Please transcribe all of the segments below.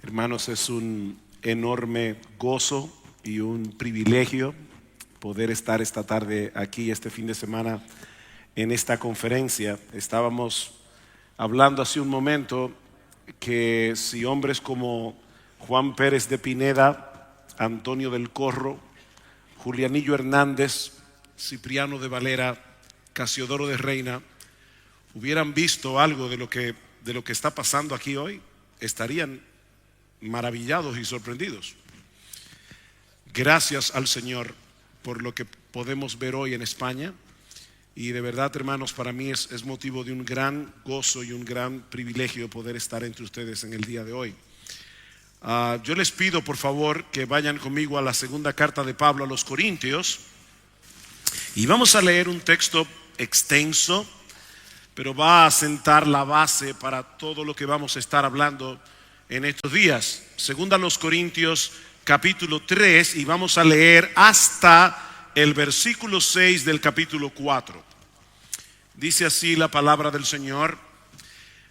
Hermanos, es un enorme gozo y un privilegio poder estar esta tarde aquí, este fin de semana, en esta conferencia. Estábamos hablando hace un momento que si hombres como Juan Pérez de Pineda, Antonio del Corro, Julianillo Hernández, Cipriano de Valera, Casiodoro de Reina hubieran visto algo de lo que está pasando aquí hoy, estarían maravillados y sorprendidos. Gracias al Señor por lo que podemos ver hoy en España, y de verdad, hermanos, para mí es motivo de un gran gozo y un gran privilegio poder estar entre ustedes en el día de hoy. Yo les pido por favor que vayan conmigo a la segunda carta de Pablo a los Corintios, y vamos a leer un texto extenso, pero va a sentar la base para todo lo que vamos a estar hablando en estos días. Segunda a los Corintios capítulo 3, y vamos a leer hasta el versículo 6 del capítulo 4. Dice así la palabra del Señor: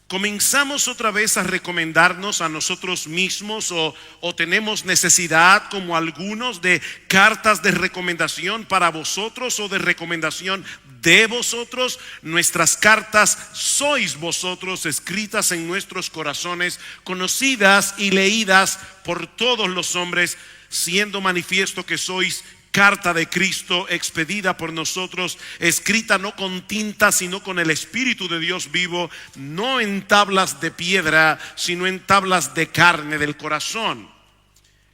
¿comenzamos otra vez a recomendarnos a nosotros mismos o tenemos necesidad, como algunos, de cartas de recomendación para vosotros o de recomendación de vosotros? Nuestras cartas sois vosotros, escritas en nuestros corazones, conocidas y leídas por todos los hombres, siendo manifiesto que sois carta de Cristo, expedida por nosotros, escrita no con tinta, sino con el Espíritu de Dios vivo, no en tablas de piedra, sino en tablas de carne del corazón.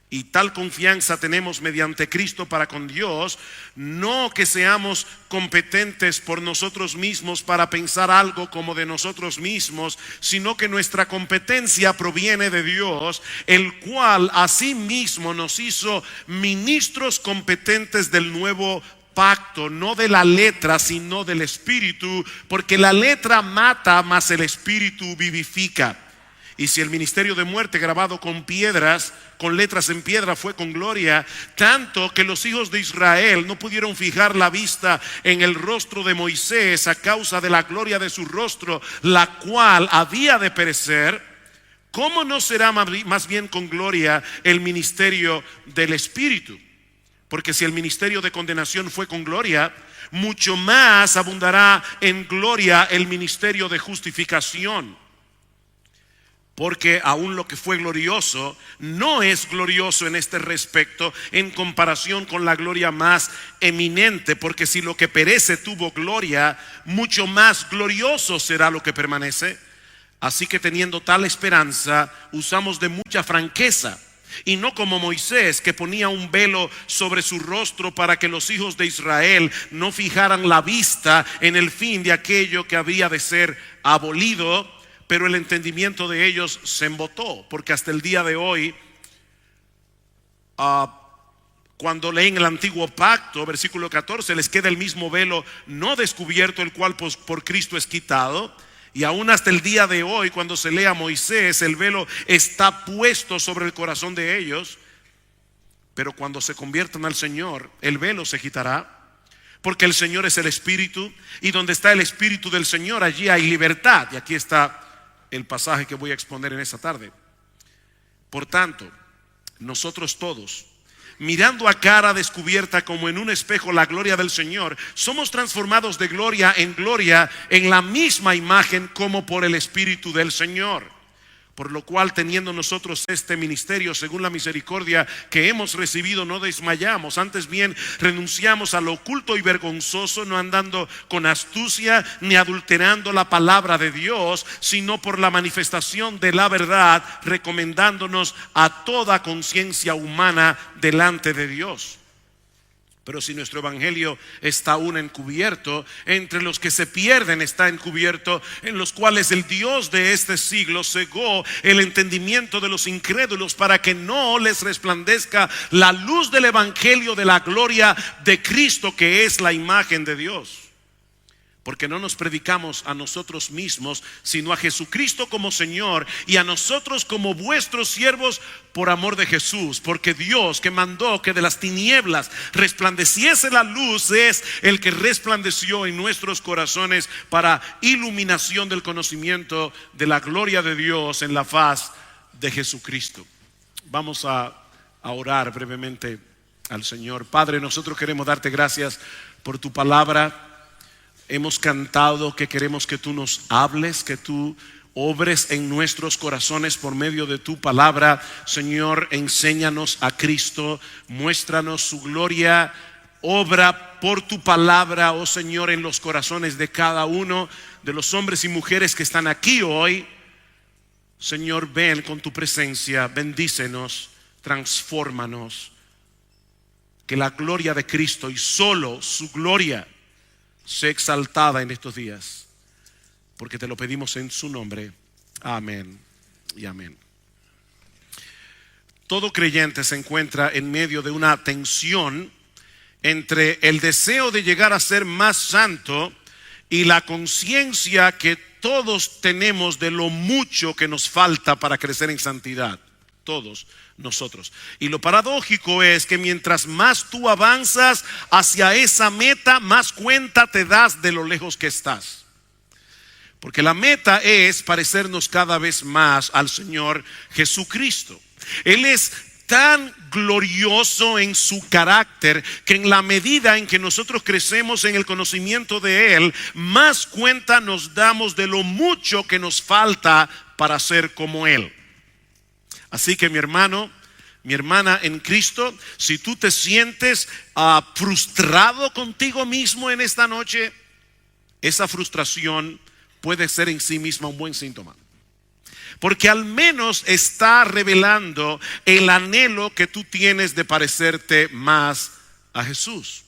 Y tal confianza tenemos mediante Cristo para con Dios, no que seamos competentes por nosotros mismos para pensar algo como de nosotros mismos, sino que nuestra competencia proviene de Dios, el cual asimismo nos hizo ministros competentes del nuevo pacto, no de la letra, sino del Espíritu, porque la letra mata, mas el Espíritu vivifica. Y si el ministerio de muerte grabado con piedras, con letras en piedra, fue con gloria, tanto que los hijos de Israel no pudieron fijar la vista en el rostro de Moisés a causa de la gloria de su rostro, la cual había de perecer, ¿cómo no será más bien con gloria el ministerio del Espíritu? Porque si el ministerio de condenación fue con gloria, mucho más abundará en gloria el ministerio de justificación. Porque aún lo que fue glorioso no es glorioso en este respecto en comparación con la gloria más eminente. Porque si lo que perece tuvo gloria, mucho más glorioso será lo que permanece. Así que teniendo tal esperanza, usamos de mucha franqueza, y no como Moisés, que ponía un velo sobre su rostro para que los hijos de Israel no fijaran la vista en el fin de aquello que había de ser abolido. Pero el entendimiento de ellos se embotó, porque hasta el día de hoy, cuando leen el antiguo pacto, versículo 14, les queda el mismo velo no descubierto, el cual por Cristo es quitado. Y aún hasta el día de hoy, cuando se lee a Moisés, el velo está puesto sobre el corazón de ellos. Pero cuando se conviertan al Señor, el velo se quitará. Porque el Señor es el Espíritu, y donde está el Espíritu del Señor, allí hay libertad. Y aquí está el pasaje que voy a exponer en esta tarde. Por tanto, nosotros todos, mirando a cara descubierta como en un espejo la gloria del Señor, somos transformados de gloria en la misma imagen como por el Espíritu del Señor. Por lo cual, teniendo nosotros este ministerio según la misericordia que hemos recibido, no desmayamos, antes bien renunciamos a lo oculto y vergonzoso, no andando con astucia ni adulterando la palabra de Dios, sino por la manifestación de la verdad, recomendándonos a toda conciencia humana delante de Dios. Pero si nuestro evangelio está aún encubierto, entre los que se pierden está encubierto, en los cuales el Dios de este siglo cegó el entendimiento de los incrédulos, para que no les resplandezca la luz del evangelio de la gloria de Cristo, que es la imagen de Dios. Porque no nos predicamos a nosotros mismos, sino a Jesucristo como Señor, y a nosotros como vuestros siervos por amor de Jesús. Porque Dios, que mandó que de las tinieblas resplandeciese la luz, es el que resplandeció en nuestros corazones para iluminación del conocimiento de la gloria de Dios en la faz de Jesucristo. Vamos a orar brevemente al Señor. Padre, nosotros queremos darte gracias por tu palabra. Hemos cantado que queremos que tú nos hables, que tú obres en nuestros corazones por medio de tu palabra. Señor, enséñanos a Cristo, muéstranos su gloria, obra por tu palabra, oh Señor, en los corazones de cada uno de los hombres y mujeres que están aquí hoy. Señor, ven con tu presencia, bendícenos, transfórmanos. Que la gloria de Cristo y solo su gloria sea exaltada en estos días, porque te lo pedimos en su nombre. Amén y amén. Todo creyente se encuentra en medio de una tensión entre el deseo de llegar a ser más santo y la conciencia que todos tenemos de lo mucho que nos falta para crecer en santidad. Todos nosotros. Y lo paradójico es que mientras más tú avanzas hacia esa meta, más cuenta te das de lo lejos que estás. Porque la meta es parecernos cada vez más al Señor Jesucristo. Él es tan glorioso en su carácter que en la medida en que nosotros crecemos en el conocimiento de Él, más cuenta nos damos de lo mucho que nos falta para ser como Él. Así que mi hermano, mi hermana en Cristo, si tú te sientes frustrado contigo mismo en esta noche, esa frustración puede ser en sí misma un buen síntoma. Porque al menos está revelando el anhelo que tú tienes de parecerte más a Jesús.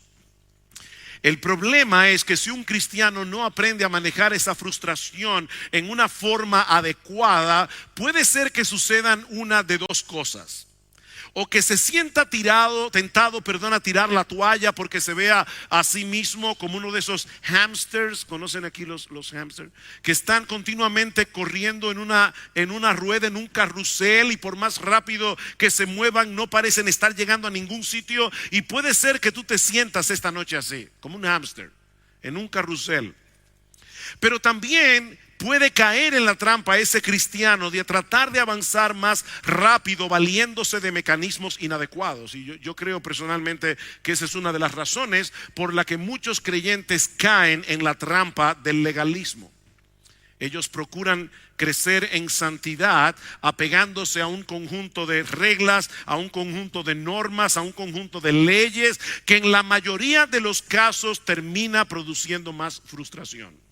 El problema es que si un cristiano no aprende a manejar esa frustración en una forma adecuada, puede ser que sucedan una de dos cosas. O que se sienta tentado a tirar la toalla porque se vea a sí mismo como uno de esos hamsters. ¿Conocen aquí los hamsters? Que están continuamente corriendo en una rueda, en un carrusel, y por más rápido que se muevan no parecen estar llegando a ningún sitio. Y puede ser que tú te sientas esta noche así, como un hamster, en un carrusel. Pero también puede caer en la trampa ese cristiano de tratar de avanzar más rápido valiéndose de mecanismos inadecuados. Y yo creo personalmente que esa es una de las razones por la que muchos creyentes caen en la trampa del legalismo. Ellos procuran crecer en santidad apegándose a un conjunto de reglas, a un conjunto de normas, a un conjunto de leyes que en la mayoría de los casos termina produciendo más frustración.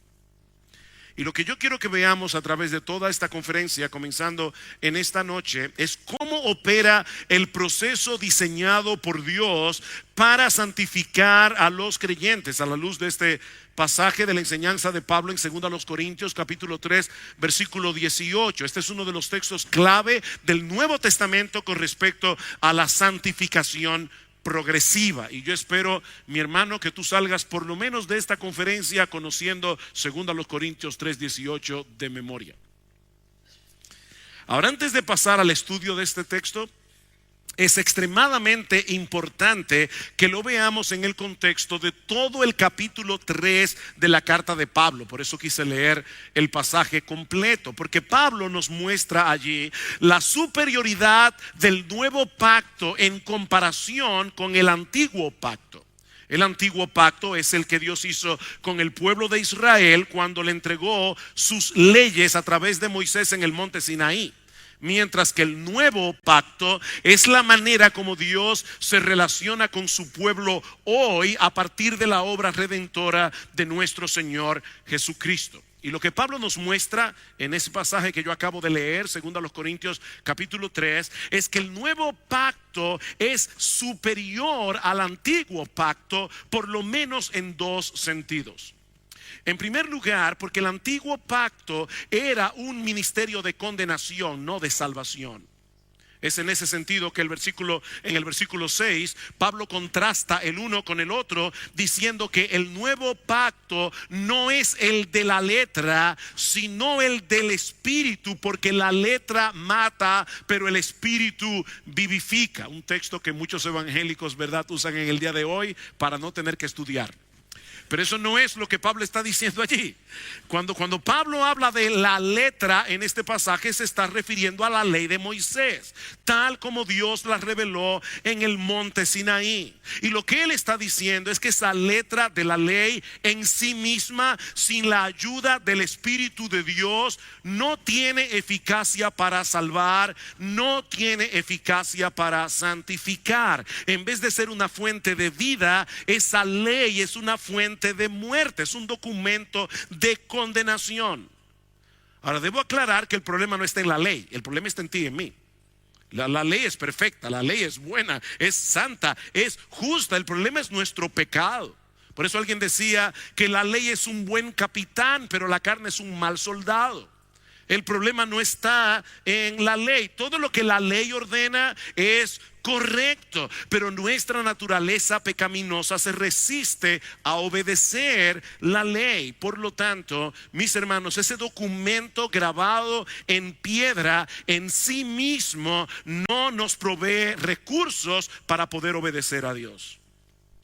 Y lo que yo quiero que veamos a través de toda esta conferencia, comenzando en esta noche, es cómo opera el proceso diseñado por Dios para santificar a los creyentes a la luz de este pasaje de la enseñanza de Pablo en 2 Corintios capítulo 3 versículo 18. Este es uno de los textos clave del Nuevo Testamento con respecto a la santificación progresiva. Y yo espero, mi hermano, que tú salgas por lo menos de esta conferencia conociendo 2 Corintios 3:18 de memoria. Ahora, antes de pasar al estudio de este texto, es extremadamente importante que lo veamos en el contexto de todo el capítulo 3 de la carta de Pablo. Por eso quise leer el pasaje completo, porque Pablo nos muestra allí la superioridad del nuevo pacto en comparación con el antiguo pacto. El antiguo pacto es el que Dios hizo con el pueblo de Israel cuando le entregó sus leyes a través de Moisés en el monte Sinaí. Mientras que el nuevo pacto es la manera como Dios se relaciona con su pueblo hoy a partir de la obra redentora de nuestro Señor Jesucristo. Y lo que Pablo nos muestra en ese pasaje que yo acabo de leer, 2 Corintios capítulo 3, es que el nuevo pacto es superior al antiguo pacto, por lo menos en dos sentidos. En primer lugar, porque el antiguo pacto era un ministerio de condenación, no de salvación. Es en ese sentido que en el versículo 6, Pablo contrasta el uno con el otro, diciendo que el nuevo pacto no es el de la letra, sino el del espíritu, porque la letra mata, pero el espíritu vivifica. Un texto que muchos evangélicos, ¿verdad?, usan en el día de hoy para no tener que estudiar. Pero eso no es lo que Pablo está diciendo allí. Cuando Pablo habla de la letra en este pasaje, se está refiriendo a la ley de Moisés, tal como Dios la reveló en el monte Sinaí. Y lo que él está diciendo es que esa letra de la ley en sí misma, sin la ayuda del Espíritu de Dios, no tiene eficacia para salvar, no tiene eficacia para santificar. En vez de ser una fuente de vida, esa ley es una fuente de muerte, es un documento de condenación. Ahora debo aclarar que el problema no está en la ley, el problema está en ti y en mí. La ley es perfecta, la ley es buena, es santa, es justa. El problema es nuestro pecado. Por eso alguien decía que la ley es un buen capitán, pero la carne es un mal soldado. El problema no está en la ley. Todo lo que la ley ordena es correcto, pero nuestra naturaleza pecaminosa se resiste a obedecer la ley. Por lo tanto, mis hermanos, ese documento grabado en piedra en sí mismo no nos provee recursos para poder obedecer a Dios.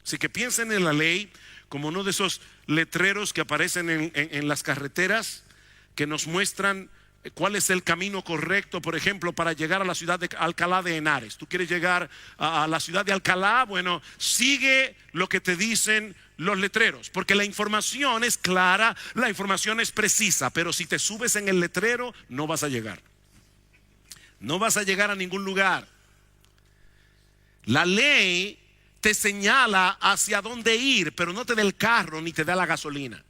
Así que piensen en la ley como uno de esos letreros que aparecen en las carreteras, que nos muestran cuál es el camino correcto, por ejemplo, para llegar a la ciudad de Alcalá de Henares. Tú quieres llegar a la ciudad de Alcalá, bueno, sigue lo que te dicen los letreros, porque la información es clara, la información es precisa, pero si te subes en el letrero no vas a llegar. No vas a llegar a ningún lugar. La ley te señala hacia dónde ir, pero no te da el carro ni te da la gasolina.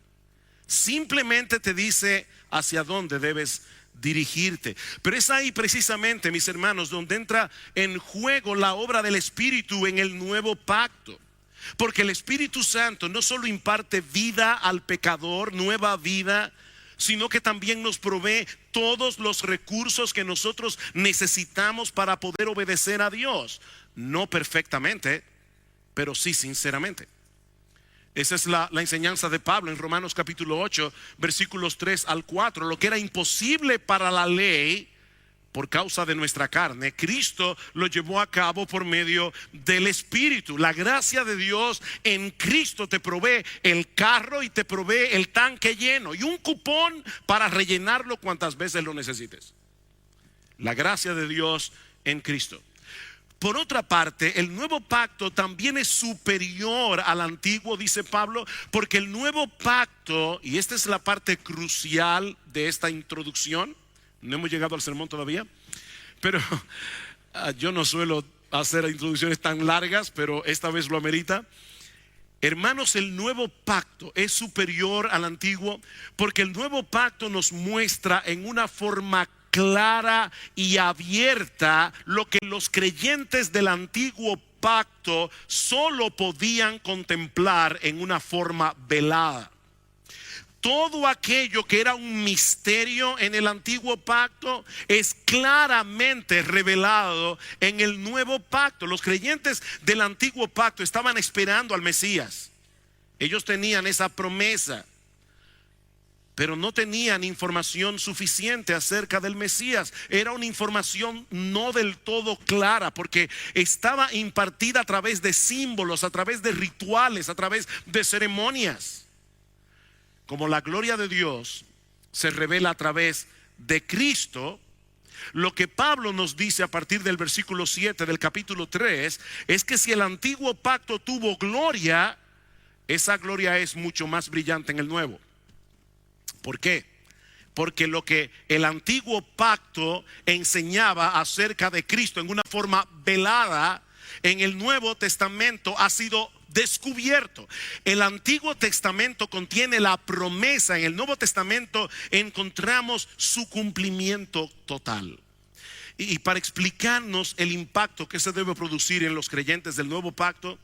Simplemente te dice hacia dónde debes dirigirte. Pero es ahí precisamente, mis hermanos, donde entra en juego la obra del Espíritu en el nuevo pacto. Porque el Espíritu Santo no solo imparte vida al pecador, nueva vida, sino que también nos provee todos los recursos que nosotros necesitamos para poder obedecer a Dios. No perfectamente, pero sí sinceramente. Esa es la enseñanza de Pablo en Romanos capítulo 8, versículos 3 al 4. Lo que era imposible para la ley por causa de nuestra carne, Cristo lo llevó a cabo por medio del Espíritu. La gracia de Dios en Cristo te provee el carro y te provee el tanque lleno y un cupón para rellenarlo cuantas veces lo necesites. La gracia de Dios en Cristo. Por otra parte, el nuevo pacto también es superior al antiguo, dice Pablo, porque el nuevo pacto, y esta es la parte crucial de esta introducción, no hemos llegado al sermón todavía, pero yo no suelo hacer introducciones tan largas, pero esta vez lo amerita. Hermanos, el nuevo pacto es superior al antiguo porque el nuevo pacto nos muestra en una forma clara y abierta lo que los creyentes del antiguo pacto solo podían contemplar en una forma velada. Todo aquello que era un misterio en el antiguo pacto es claramente revelado en el nuevo pacto. Los creyentes del antiguo pacto estaban esperando al Mesías. Ellos tenían esa promesa, pero no tenían información suficiente acerca del Mesías. Era una información no del todo clara, porque estaba impartida a través de símbolos, a través de rituales, a través de ceremonias. Como la gloria de Dios se revela a través de Cristo, lo que Pablo nos dice a partir del versículo 7 del capítulo 3 es que si el antiguo pacto tuvo gloria, esa gloria es mucho más brillante en el nuevo. ¿Por qué? Porque lo que el antiguo pacto enseñaba acerca de Cristo en una forma velada, en el Nuevo Testamento ha sido descubierto. El Antiguo Testamento contiene la promesa, en el Nuevo Testamento encontramos su cumplimiento total. Y para explicarnos el impacto que se debe producir en los creyentes del Nuevo Pacto,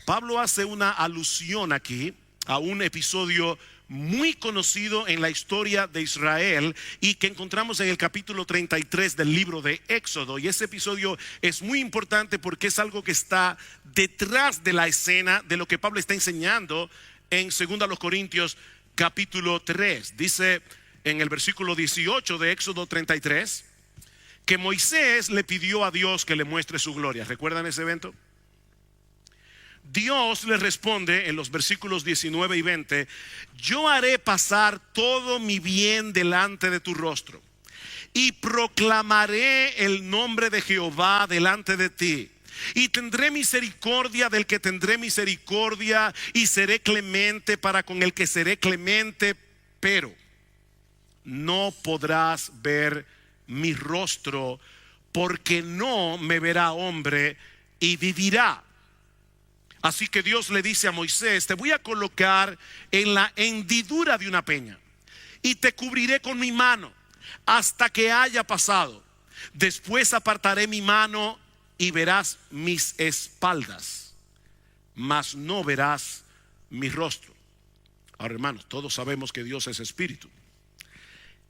Pablo hace una alusión aquí a un episodio muy conocido en la historia de Israel y que encontramos en el capítulo 33 del libro de Éxodo. Y ese episodio es muy importante porque es algo que está detrás de la escena de lo que Pablo está enseñando en 2 Corintios capítulo 3. Dice en el versículo 18 de Éxodo 33 que Moisés le pidió a Dios que le muestre su gloria. ¿Recuerdan ese evento? Dios le responde en los versículos 19 y 20: yo haré pasar todo mi bien delante de tu rostro y proclamaré el nombre de Jehová delante de ti. Y tendré misericordia del que tendré misericordia, y seré clemente para con el que seré clemente, pero no podrás ver mi rostro, porque no me verá hombre y vivirá. Así que Dios le dice a Moisés: te voy a colocar en la hendidura de una peña y te cubriré con mi mano hasta que haya pasado. Después apartaré mi mano y verás mis espaldas, mas no verás mi rostro. Ahora, hermanos, todos sabemos que Dios es espíritu.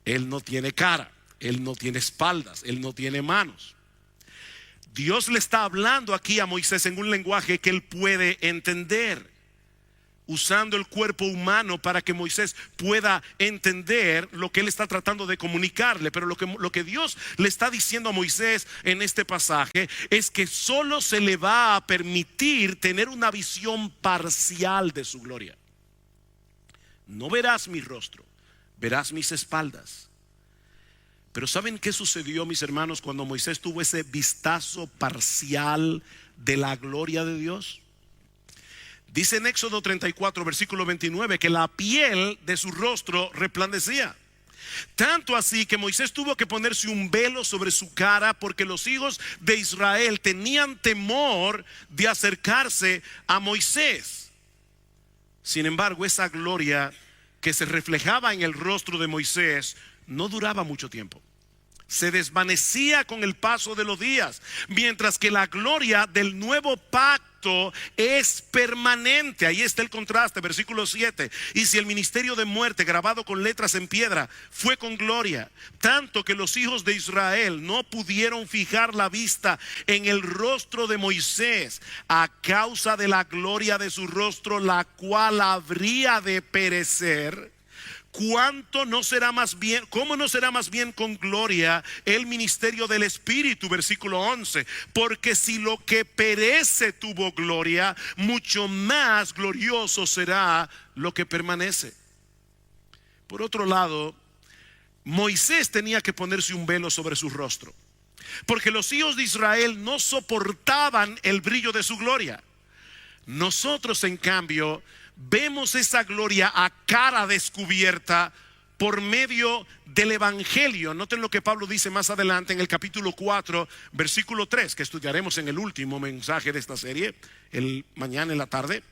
Él no tiene cara, Él no tiene espaldas, Él no tiene manos. Dios le está hablando aquí a Moisés en un lenguaje que él puede entender, usando el cuerpo humano para que Moisés pueda entender lo que él está tratando de comunicarle. Pero lo que Dios le está diciendo a Moisés en este pasaje es que solo se le va a permitir tener una visión parcial de su gloria. No verás mi rostro, verás mis espaldas. Pero ¿saben qué sucedió, mis hermanos, cuando Moisés tuvo ese vistazo parcial de la gloria de Dios? Dice en Éxodo 34, versículo 29, que la piel de su rostro resplandecía. Tanto así que Moisés tuvo que ponerse un velo sobre su cara, porque los hijos de Israel tenían temor de acercarse a Moisés. Sin embargo, esa gloria que se reflejaba en el rostro de Moisés no duraba mucho tiempo. Se desvanecía con el paso de los días, mientras que la gloria del nuevo pacto es permanente. Ahí está el contraste, versículo 7. Y si el ministerio de muerte grabado con letras en piedra fue con gloria, tanto que los hijos de Israel no pudieron fijar la vista en el rostro de Moisés a causa de la gloria de su rostro, la cual habría de perecer, ¿cómo no será más bien con gloria el ministerio del Espíritu? Versículo 11. Porque si lo que perece tuvo gloria, mucho más glorioso será lo que permanece. Por otro lado, Moisés tenía que ponerse un velo sobre su rostro, porque los hijos de Israel no soportaban el brillo de su gloria. Nosotros, en cambio, vemos esa gloria a cara descubierta por medio del Evangelio. Noten lo que Pablo dice más adelante en el capítulo 4, versículo 3, que estudiaremos en el último mensaje de esta serie, mañana en la tarde.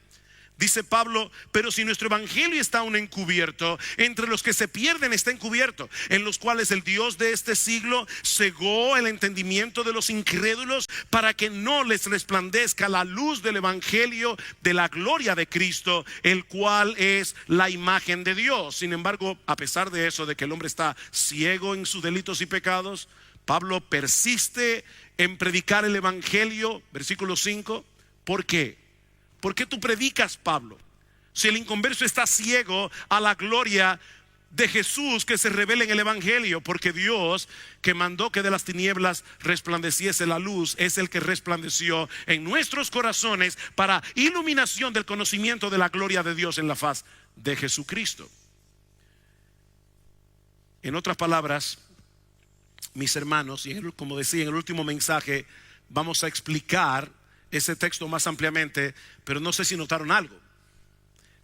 Dice Pablo: pero si nuestro evangelio está aún encubierto, entre los que se pierden está encubierto, en los cuales el Dios de este siglo cegó el entendimiento de los incrédulos, para que no les resplandezca la luz del evangelio de la gloria de Cristo, el cual es la imagen de Dios. Sin embargo, a pesar de eso, de que el hombre está ciego en sus delitos y pecados, Pablo persiste en predicar el evangelio. Versículo 5. ¿Por qué? ¿Por qué tú predicas, Pablo, si el inconverso está ciego a la gloria de Jesús que se revela en el evangelio? Porque Dios, que mandó que de las tinieblas resplandeciese la luz, es el que resplandeció en nuestros corazones para iluminación del conocimiento de la gloria de Dios en la faz de Jesucristo. En otras palabras, mis hermanos, y como decía en el último mensaje, vamos a explicar ese texto más ampliamente, pero no sé si notaron algo.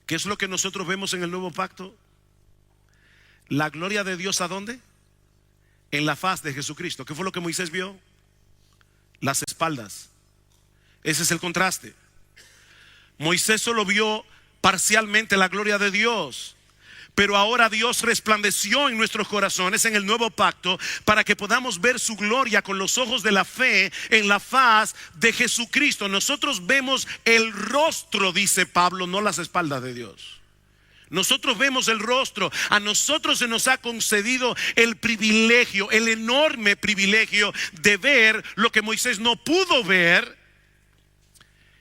¿Qué es lo que nosotros vemos en el nuevo pacto? La gloria de Dios, ¿a dónde? En la faz de Jesucristo. ¿Qué fue lo que Moisés vio? Las espaldas. Ese es el contraste. Moisés solo vio parcialmente la gloria de Dios, pero ahora Dios resplandeció en nuestros corazones en el nuevo pacto para que podamos ver su gloria con los ojos de la fe en la faz de Jesucristo. Nosotros vemos el rostro, dice Pablo, no las espaldas de Dios. Nosotros vemos el rostro. A nosotros se nos ha concedido el privilegio, el enorme privilegio de ver lo que Moisés no pudo ver.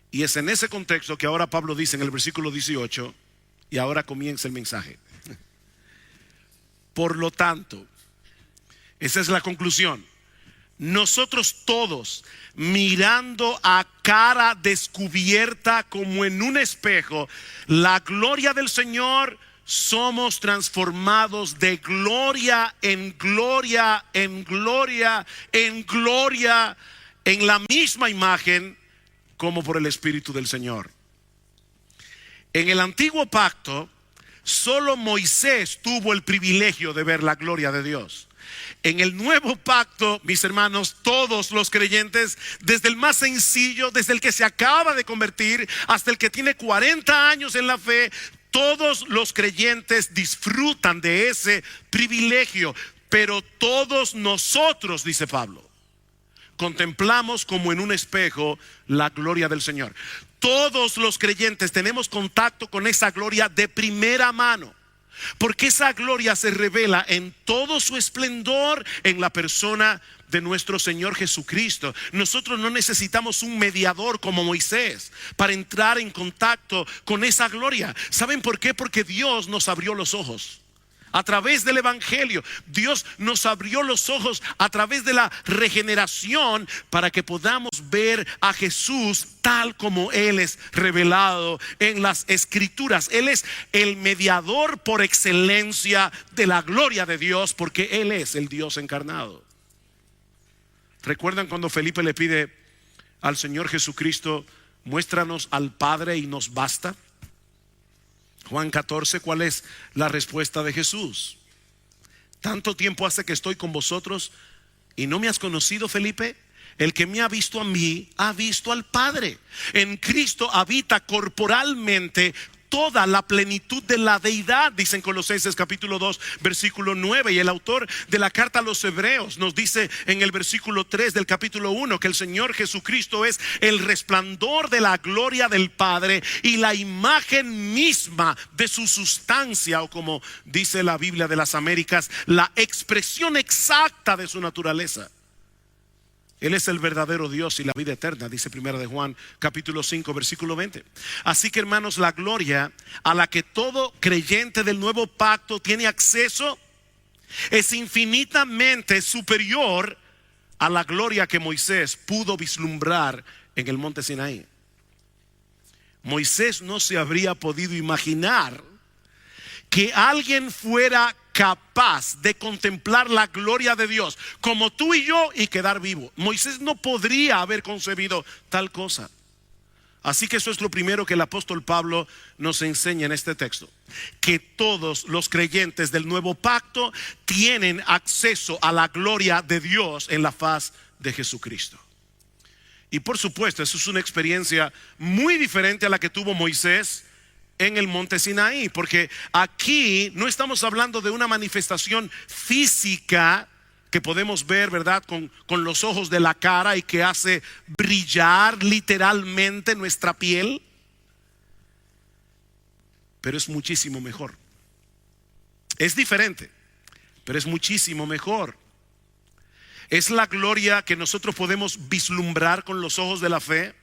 Y es en ese contexto que ahora Pablo dice en el versículo 18, y ahora comienza el mensaje: por lo tanto, esa es la conclusión, nosotros todos, mirando a cara descubierta como en un espejo la gloria del Señor, somos transformados de gloria en gloria, en gloria, en gloria, en la misma imagen como por el Espíritu del Señor. En el antiguo pacto, solo Moisés tuvo el privilegio de ver la gloria de Dios. En el nuevo pacto, mis hermanos, todos los creyentes, desde el más sencillo, desde el que se acaba de convertir hasta el que tiene 40 años en la fe, todos los creyentes disfrutan de ese privilegio. Pero todos nosotros, dice Pablo, contemplamos como en un espejo la gloria del Señor. Todos los creyentes tenemos contacto con esa gloria de primera mano, porque esa gloria se revela en todo su esplendor en la persona de nuestro Señor Jesucristo. Nosotros no necesitamos un mediador como Moisés para entrar en contacto con esa gloria. ¿Saben por qué? Porque Dios nos abrió los ojos. A través del Evangelio, Dios nos abrió los ojos a través de la regeneración para que podamos ver a Jesús tal como Él es revelado en las Escrituras. Él es el mediador por excelencia de la gloria de Dios, porque Él es el Dios encarnado. ¿Recuerdan cuando Felipe le pide al Señor Jesucristo, muéstranos al Padre y nos basta? Juan 14, ¿cuál es la respuesta de Jesús? Tanto tiempo hace que estoy con vosotros y no me has conocido, Felipe. El que me ha visto a mí, ha visto al Padre. En Cristo habita corporalmente toda la plenitud de la deidad, dice en Colosenses capítulo 2 versículo 9. Y el autor de la carta a los Hebreos nos dice en el versículo 3 del capítulo 1 que el Señor Jesucristo es el resplandor de la gloria del Padre y la imagen misma de su sustancia, o como dice la Biblia de las Américas, la expresión exacta de su naturaleza. Él es el verdadero Dios y la vida eterna, dice primera de Juan capítulo 5 versículo 20. Así que, hermanos, la gloria a la que todo creyente del nuevo pacto tiene acceso es infinitamente superior a la gloria que Moisés pudo vislumbrar en el monte Sinaí. Moisés no se habría podido imaginar que alguien fuera capaz de contemplar la gloria de Dios como tú y yo y quedar vivo. Moisés no podría haber concebido tal cosa. Así que eso es lo primero que el apóstol Pablo nos enseña en este texto, que todos los creyentes del nuevo pacto tienen acceso a la gloria de Dios en la faz de Jesucristo. Y por supuesto, eso es una experiencia muy diferente a la que tuvo Moisés en el monte Sinaí, porque aquí no estamos hablando de una manifestación física que podemos ver, ¿verdad?, con los ojos de la cara y que hace brillar literalmente nuestra piel. Pero es muchísimo mejor. Es diferente, pero es muchísimo mejor. Es la gloria que nosotros podemos vislumbrar con los ojos de la fe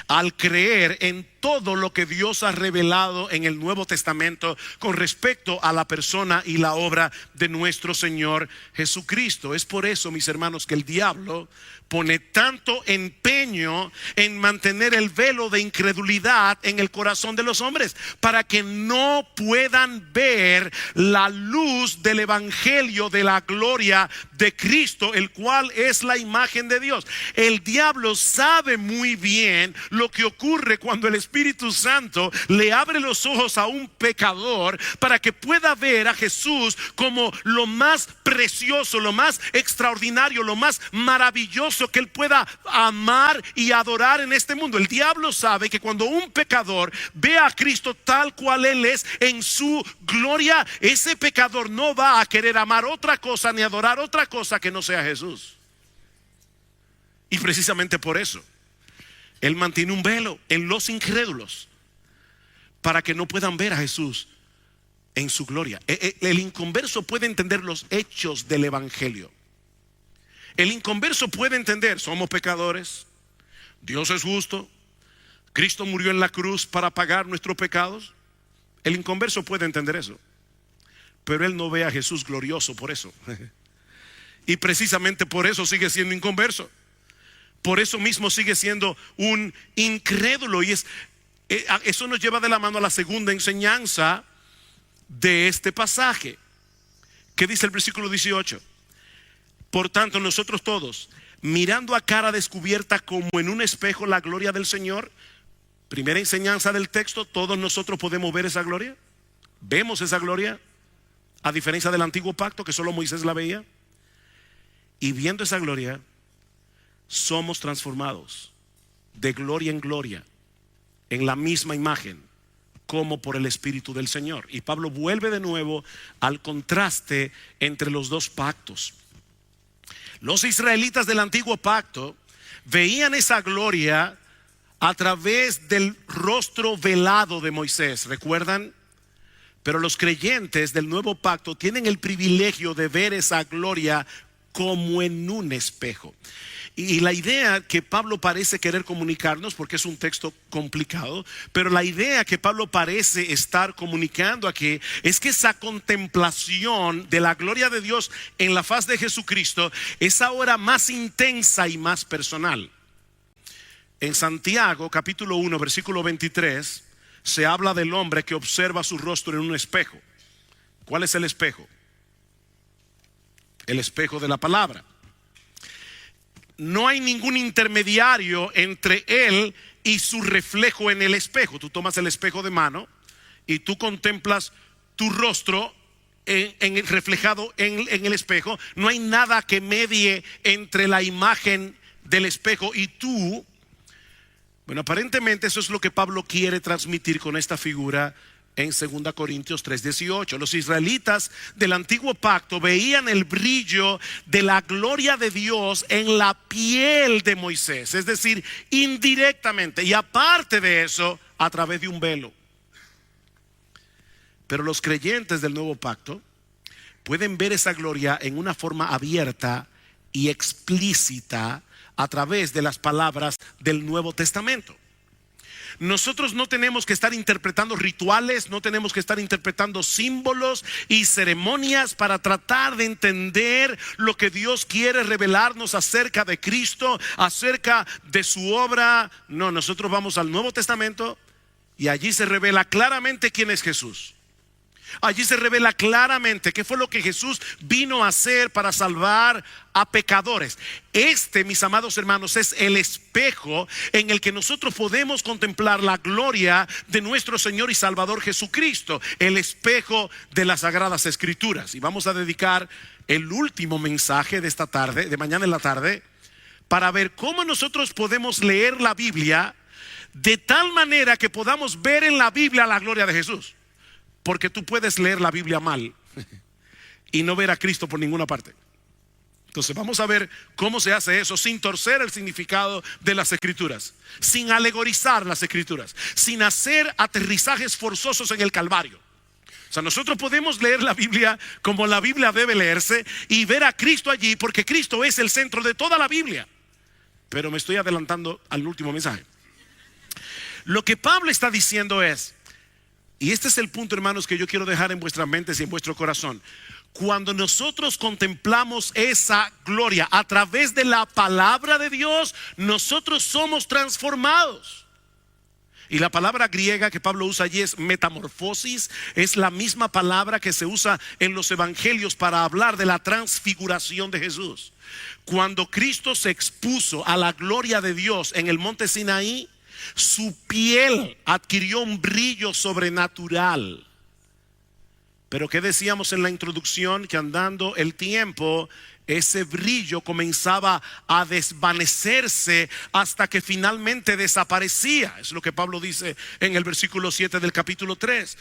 al creer en todo lo que Dios ha revelado en el Nuevo Testamento con respecto a la persona y la obra de nuestro Señor Jesucristo. Es por eso, mis hermanos, que el diablo pone tanto empeño en mantener el velo de incredulidad en el corazón de los hombres, para que no puedan ver la luz del evangelio de la gloria de Cristo, el cual es la imagen de Dios. El diablo sabe muy bien lo que ocurre cuando el Espíritu Santo le abre los ojos a un pecador para que pueda ver a Jesús como lo más precioso, lo más extraordinario, lo más maravilloso que él pueda amar y adorar en este mundo. El diablo sabe que cuando un pecador ve a Cristo tal cual Él es en su gloria, ese pecador no va a querer amar otra cosa ni adorar otra cosa que no sea Jesús. Y precisamente por eso Él mantiene un velo en los incrédulos para que no puedan ver a Jesús en su gloria. El inconverso puede entender los hechos del evangelio. El inconverso puede entender: somos pecadores, Dios es justo, Cristo murió en la cruz para pagar nuestros pecados. El inconverso puede entender eso, pero él no ve a Jesús glorioso por eso. Y precisamente por eso sigue siendo inconverso, por eso mismo sigue siendo un incrédulo. Y eso nos lleva de la mano a la segunda enseñanza de este pasaje. ¿Qué dice el versículo 18? Por tanto, nosotros todos, mirando a cara descubierta como en un espejo la gloria del Señor. Primera enseñanza del texto, todos nosotros podemos ver esa gloria. Vemos esa gloria, a diferencia del antiguo pacto que solo Moisés la veía. Y viendo esa gloria, somos transformados de gloria en gloria, en la misma imagen, como por el Espíritu del Señor. Y Pablo vuelve de nuevo al contraste entre los dos pactos. Los israelitas del antiguo pacto veían esa gloria a través del rostro velado de Moisés, ¿recuerdan? Pero los creyentes del nuevo pacto tienen el privilegio de ver esa gloria como en un espejo. Y la idea que Pablo parece querer comunicarnos, porque es un texto complicado, pero la idea que Pablo parece estar comunicando aquí es que esa contemplación de la gloria de Dios en la faz de Jesucristo es ahora más intensa y más personal. En Santiago capítulo 1 versículo 23 se habla del hombre que observa su rostro en un espejo. ¿Cuál es el espejo? El espejo de la palabra. No hay ningún intermediario entre él y su reflejo en el espejo. Tú tomas el espejo de mano y tú contemplas tu rostro reflejado en el espejo. No hay nada que medie entre la imagen del espejo y tú. Bueno, aparentemente eso es lo que Pablo quiere transmitir con esta figura en 2 Corintios 3:18. Los israelitas del antiguo pacto veían el brillo de la gloria de Dios en la piel de Moisés, es decir, indirectamente, y aparte de eso, a través de un velo. Pero los creyentes del nuevo pacto pueden ver esa gloria en una forma abierta y explícita a través de las palabras del Nuevo Testamento. Nosotros no tenemos que estar interpretando rituales, no tenemos que estar interpretando símbolos y ceremonias para tratar de entender lo que Dios quiere revelarnos acerca de Cristo, acerca de su obra. No, nosotros vamos al Nuevo Testamento y allí se revela claramente quién es Jesús. Allí se revela claramente qué fue lo que Jesús vino a hacer para salvar a pecadores. Mis amados hermanos, es el espejo en el que nosotros podemos contemplar la gloria de nuestro Señor y Salvador Jesucristo, el espejo de las Sagradas Escrituras. Y vamos a dedicar el último mensaje de esta tarde, de mañana en la tarde, para ver cómo nosotros podemos leer la Biblia de tal manera que podamos ver en la Biblia la gloria de Jesús. Porque tú puedes leer la Biblia mal y no ver a Cristo por ninguna parte. Entonces vamos a ver cómo se hace eso sin torcer el significado de las Escrituras, sin alegorizar las Escrituras, sin hacer aterrizajes forzosos en el Calvario. O sea, nosotros podemos leer la Biblia como la Biblia debe leerse y ver a Cristo allí, porque Cristo es el centro de toda la Biblia. Pero me estoy adelantando al último mensaje. Lo que Pablo está diciendo es, y este es el punto, hermanos, que yo quiero dejar en vuestras mentes y en vuestro corazón. Cuando nosotros contemplamos esa gloria a través de la palabra de Dios, nosotros somos transformados. Y la palabra griega que Pablo usa allí es metamorfosis. Es la misma palabra que se usa en los evangelios para hablar de la transfiguración de Jesús. Cuando Cristo se expuso a la gloria de Dios en el monte Sinaí, su piel adquirió un brillo sobrenatural. Pero ¿qué decíamos en la introducción? Que andando el tiempo, ese brillo comenzaba a desvanecerse hasta que finalmente desaparecía. Es lo que Pablo dice en el versículo 7 del capítulo 3.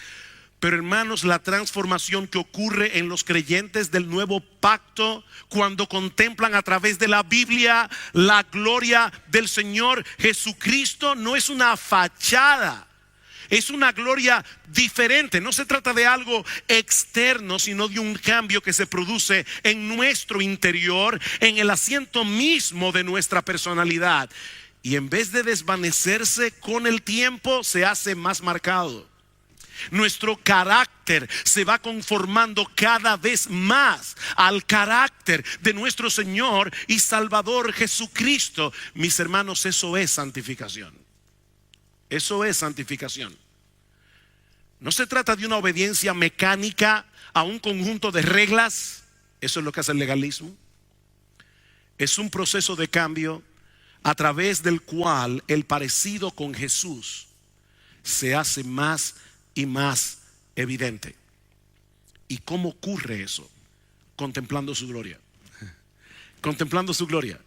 Pero hermanos, la transformación que ocurre en los creyentes del nuevo pacto cuando contemplan a través de la Biblia la gloria del Señor Jesucristo no es una fachada, es una gloria diferente. No se trata de algo externo, sino de un cambio que se produce en nuestro interior, en el asiento mismo de nuestra personalidad. Y en vez de desvanecerse con el tiempo, se hace más marcado. Nuestro carácter se va conformando cada vez más al carácter de nuestro Señor y Salvador Jesucristo. Mis hermanos, eso es santificación. Eso es santificación. No se trata de una obediencia mecánica a un conjunto de reglas. Eso es lo que hace el legalismo. Es un proceso de cambio a través del cual el parecido con Jesús se hace más y más evidente. ¿Y cómo ocurre eso? Contemplando su gloria. Contemplando su gloria.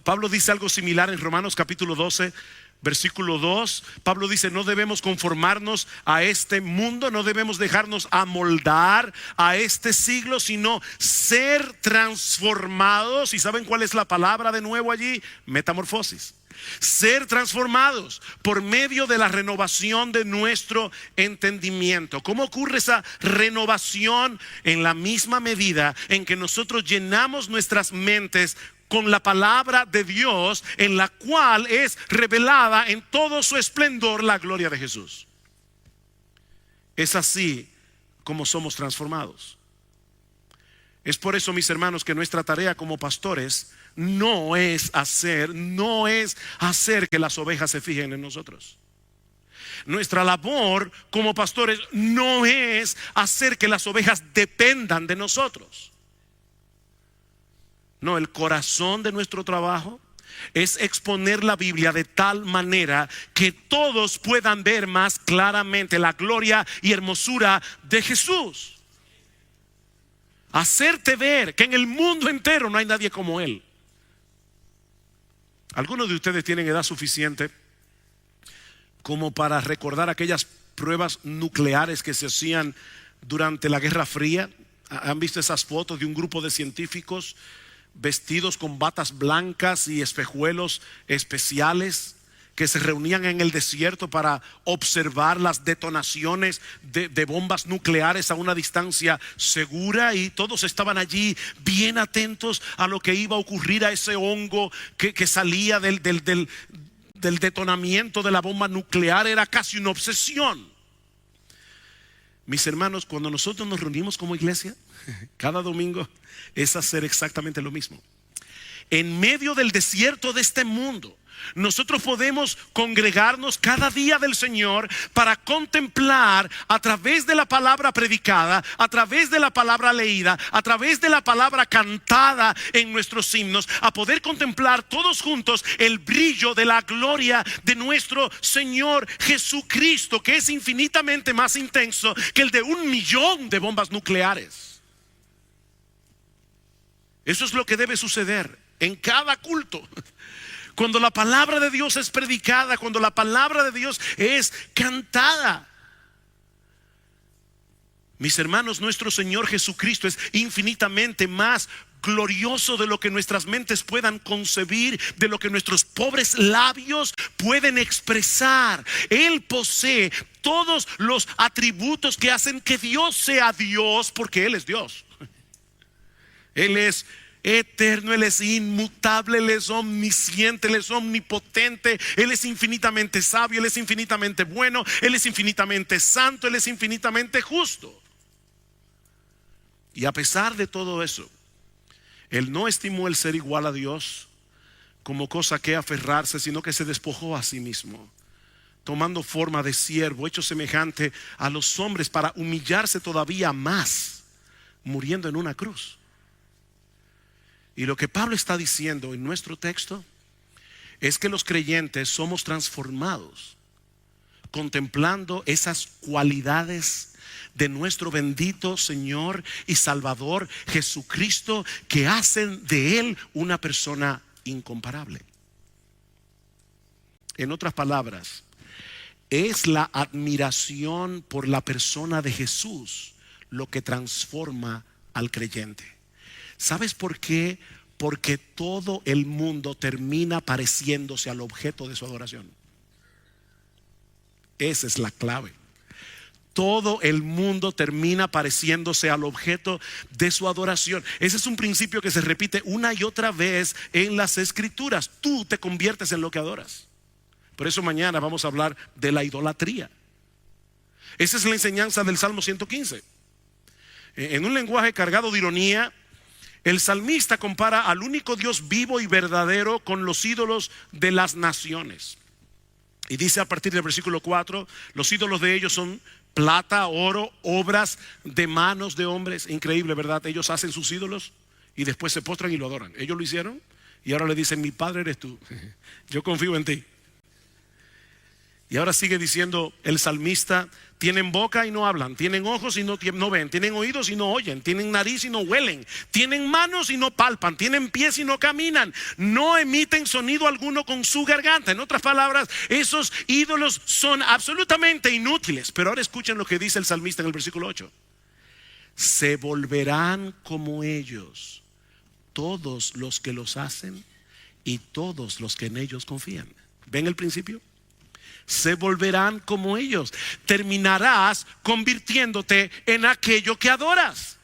Pablo dice algo similar en Romanos capítulo 12, versículo 2. Pablo dice: no debemos conformarnos a este mundo, no debemos dejarnos amoldar a este siglo, sino ser transformados. ¿Y saben cuál es la palabra de nuevo allí? Metamorfosis. Ser transformados por medio de la renovación de nuestro entendimiento. ¿Cómo ocurre esa renovación? En la misma medida en que nosotros llenamos nuestras mentes con la palabra de Dios, en la cual es revelada en todo su esplendor la gloria de Jesús. Es así como somos transformados. Es por eso, mis hermanos, que nuestra tarea como pastores no es hacer que las ovejas se fijen en nosotros. Nuestra labor como pastores no es hacer que las ovejas dependan de nosotros. No, el corazón de nuestro trabajo es exponer la Biblia de tal manera que todos puedan ver más claramente la gloria y hermosura de Jesús. Hacerte ver que en el mundo entero no hay nadie como Él. Algunos de ustedes tienen edad suficiente como para recordar aquellas pruebas nucleares que se hacían durante la Guerra Fría. ¿Han visto esas fotos de un grupo de científicos vestidos con batas blancas y espejuelos especiales que se reunían en el desierto para observar las detonaciones de bombas nucleares a una distancia segura? Y todos estaban allí bien atentos a lo que iba a ocurrir, a ese hongo que salía del detonamiento de la bomba nuclear. Era casi una obsesión. Mis hermanos, cuando nosotros nos reunimos como iglesia cada domingo, es hacer exactamente lo mismo. En medio del desierto de este mundo, nosotros podemos congregarnos cada día del Señor para contemplar a través de la palabra predicada, a través de la palabra leída, a través de la palabra cantada en nuestros himnos, a poder contemplar todos juntos el brillo de la gloria de nuestro Señor Jesucristo, que es infinitamente más intenso que el de 1,000,000 de bombas nucleares. Eso es lo que debe suceder en cada culto. Cuando la palabra de Dios es predicada, cuando la palabra de Dios es cantada. Mis hermanos, nuestro Señor Jesucristo es infinitamente más glorioso de lo que nuestras mentes puedan concebir, de lo que nuestros pobres labios pueden expresar. Él posee todos los atributos que hacen que Dios sea Dios, porque Él es Dios. Él es eterno, Él es inmutable, Él es omnisciente, Él es omnipotente, Él es infinitamente sabio, Él es infinitamente bueno, Él es infinitamente santo, Él es infinitamente justo. Y a pesar de todo eso, Él no estimó el ser igual a Dios como cosa que aferrarse, sino que se despojó a sí mismo, tomando forma de siervo, hecho semejante a los hombres, para humillarse todavía más, muriendo en una cruz. Y lo que Pablo está diciendo en nuestro texto es que los creyentes somos transformados contemplando esas cualidades de nuestro bendito Señor y Salvador Jesucristo, que hacen de Él una persona incomparable. En otras palabras, es la admiración por la persona de Jesús lo que transforma al creyente. ¿Sabes por qué? Porque todo el mundo termina pareciéndose al objeto de su adoración. Esa es la clave. Todo el mundo termina pareciéndose al objeto de su adoración. Ese es un principio que se repite una y otra vez en las Escrituras. Tú te conviertes en lo que adoras. Por eso mañana vamos a hablar de la idolatría. Esa es la enseñanza del Salmo 115. En un lenguaje cargado de ironía, el salmista compara al único Dios vivo y verdadero con los ídolos de las naciones. Y dice a partir del versículo 4, los ídolos de ellos son plata, oro, obras de manos de hombres. Increíble, ¿verdad? Ellos hacen sus ídolos y después se postran y lo adoran. Ellos lo hicieron y ahora le dicen: mi padre eres tú, yo confío en ti. Y ahora sigue diciendo el salmista: tienen boca y no hablan, tienen ojos y no ven, tienen oídos y no oyen, tienen nariz y no huelen, tienen manos y no palpan, tienen pies y no caminan, no emiten sonido alguno con su garganta. En otras palabras, esos ídolos son absolutamente inútiles. Pero ahora escuchen lo que dice el salmista en el versículo 8: se volverán como ellos todos los que los hacen y todos los que en ellos confían. ¿Ven el principio? Se volverán como ellos. Terminarás convirtiéndote en aquello que adoras.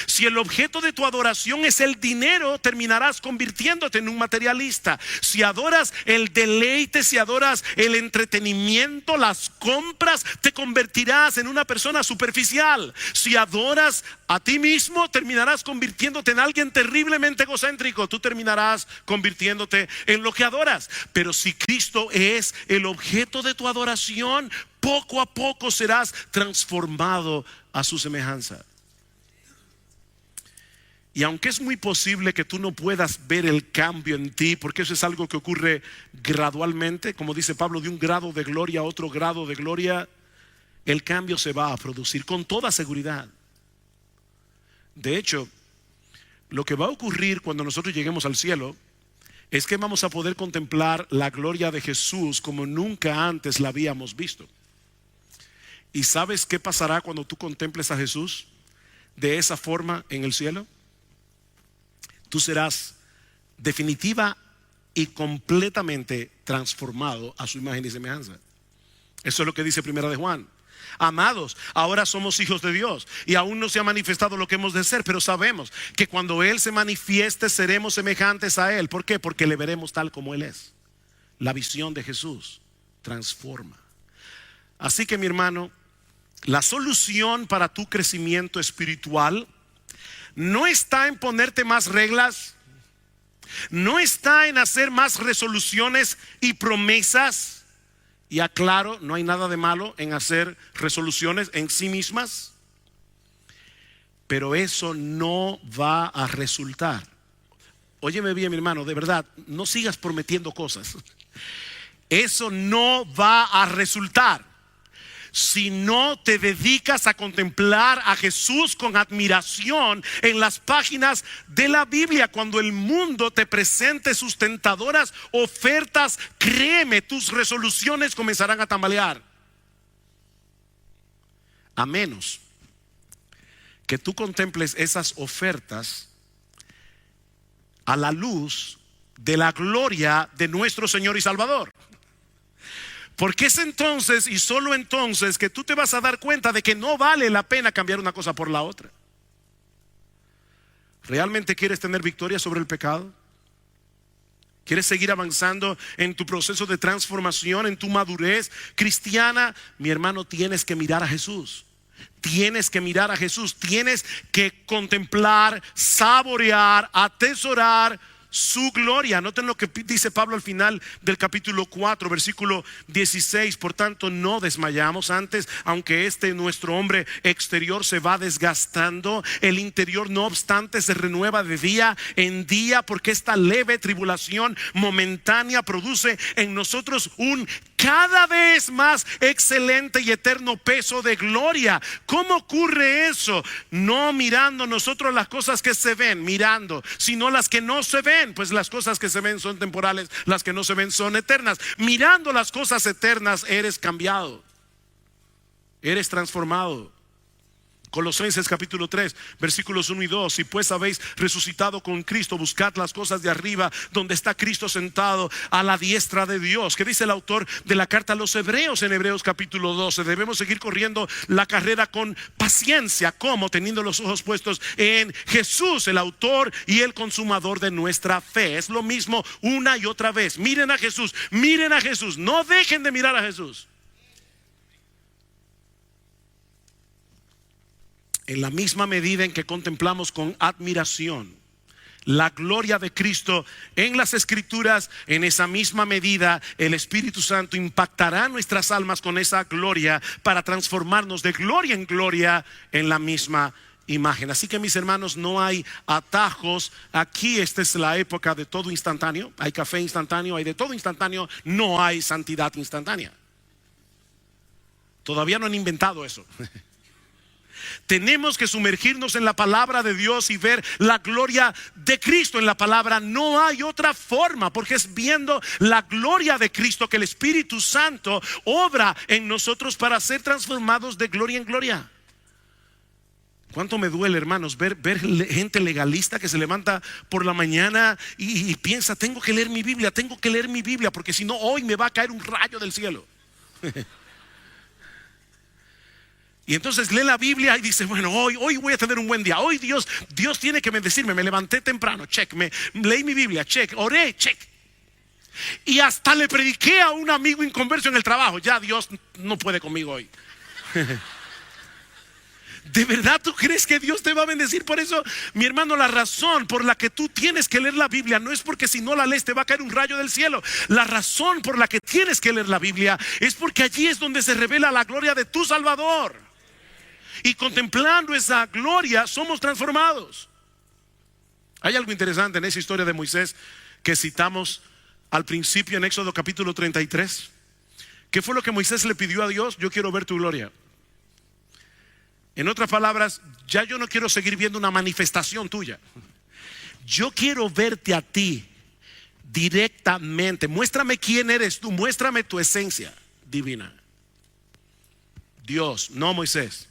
Si el objeto de tu adoración es el dinero, terminarás convirtiéndote en un materialista. Si adoras el deleite, si adoras el entretenimiento, las compras, te convertirás en una persona superficial. Si adoras a ti mismo, terminarás convirtiéndote en alguien terriblemente egocéntrico. Tú terminarás convirtiéndote en lo que adoras. Pero si Cristo es el objeto de tu adoración, poco a poco serás transformado a su semejanza. Y aunque es muy posible que tú no puedas ver el cambio en ti, porque eso es algo que ocurre gradualmente, como dice Pablo, de un grado de gloria a otro grado de gloria, el cambio se va a producir con toda seguridad. De hecho, lo que va a ocurrir cuando nosotros lleguemos al cielo es que vamos a poder contemplar la gloria de Jesús como nunca antes la habíamos visto. ¿Y sabes qué pasará cuando tú contemples a Jesús de esa forma en el cielo? Tú serás definitiva y completamente transformado a su imagen y semejanza. Eso es lo que dice Primera de Juan. Amados, ahora somos hijos de Dios y aún no se ha manifestado lo que hemos de ser, pero sabemos que cuando Él se manifieste seremos semejantes a Él. ¿Por qué? Porque le veremos tal como Él es. La visión de Jesús transforma. Así que, mi hermano, la solución para tu crecimiento espiritual no está en ponerte más reglas, no está en hacer más resoluciones y promesas. Y aclaro, no hay nada de malo en hacer resoluciones en sí mismas, pero eso no va a resultar. Óyeme bien, mi hermano, de verdad, no sigas prometiendo cosas. Eso no va a resultar si no te dedicas a contemplar a Jesús con admiración en las páginas de la Biblia. Cuando el mundo te presente sus tentadoras ofertas, créeme, tus resoluciones comenzarán a tambalear. A menos que tú contemples esas ofertas a la luz de la gloria de nuestro Señor y Salvador. Porque es entonces y solo entonces que tú te vas a dar cuenta de que no vale la pena cambiar una cosa por la otra. ¿Realmente quieres tener victoria sobre el pecado? ¿Quieres seguir avanzando en tu proceso de transformación, en tu madurez cristiana? Mi hermano, tienes que mirar a Jesús. Tienes que mirar a Jesús. Tienes que contemplar, saborear, atesorar su gloria. Noten lo que dice Pablo al final del capítulo 4, versículo 16. Por tanto, no desmayamos antes, aunque nuestro hombre exterior se va desgastando, el interior no obstante se renueva de día en día, porque esta leve tribulación momentánea produce en nosotros un cada vez más excelente y eterno peso de gloria. ¿Cómo ocurre eso? No mirando nosotros las cosas que se ven, mirando, sino las que no se ven. Pues las cosas que se ven son temporales, las que no se ven son eternas. Mirando las cosas eternas, eres cambiado, eres transformado. Colosenses capítulo 3 versículos 1 y 2. Si pues habéis resucitado con Cristo, buscad las cosas de arriba, donde está Cristo sentado a la diestra de Dios. ¿Qué dice el autor de la carta a los Hebreos en Hebreos capítulo 12? Debemos seguir corriendo la carrera con paciencia. ¿Cómo? Teniendo los ojos puestos en Jesús, el autor y el consumador de nuestra fe. Es lo mismo una y otra vez. Miren a Jesús, miren a Jesús. No dejen de mirar a Jesús. En la misma medida en que contemplamos con admiración la gloria de Cristo en las Escrituras, en esa misma medida el Espíritu Santo impactará nuestras almas con esa gloria para transformarnos de gloria en gloria en la misma imagen. Así que, mis hermanos, no hay atajos. Aquí esta es la época de todo instantáneo. Hay café instantáneo, hay de todo instantáneo. No hay santidad instantánea. Todavía no han inventado eso. Tenemos que sumergirnos en la palabra de Dios y ver la gloria de Cristo en la palabra. No hay otra forma, porque es viendo la gloria de Cristo que el Espíritu Santo obra en nosotros para ser transformados de gloria en gloria. ¿Cuánto me duele, hermanos, ver gente legalista que se levanta por la mañana y piensa: tengo que leer mi Biblia, porque si no hoy me va a caer un rayo del cielo? Y entonces lee la Biblia y dice: bueno, hoy voy a tener un buen día. Hoy Dios tiene que bendecirme. Me levanté temprano, check. Leí mi Biblia, check. Oré, check. Y hasta le prediqué a un amigo inconverso en el trabajo. Ya Dios no puede conmigo hoy. ¿De verdad tú crees que Dios te va a bendecir por eso? Mi hermano, la razón por la que tú tienes que leer la Biblia no es porque si no la lees te va a caer un rayo del cielo. La razón por la que tienes que leer la Biblia es porque allí es donde se revela la gloria de tu Salvador. Y contemplando esa gloria somos transformados. Hay algo interesante en esa historia de Moisés que citamos al principio en Éxodo capítulo 33. ¿Qué fue lo que Moisés le pidió a Dios? Yo quiero ver tu gloria. En otras palabras, ya yo no quiero seguir viendo una manifestación tuya. Yo quiero verte a ti directamente. Muéstrame quién eres tú, muéstrame tu esencia divina. Dios: no, Moisés,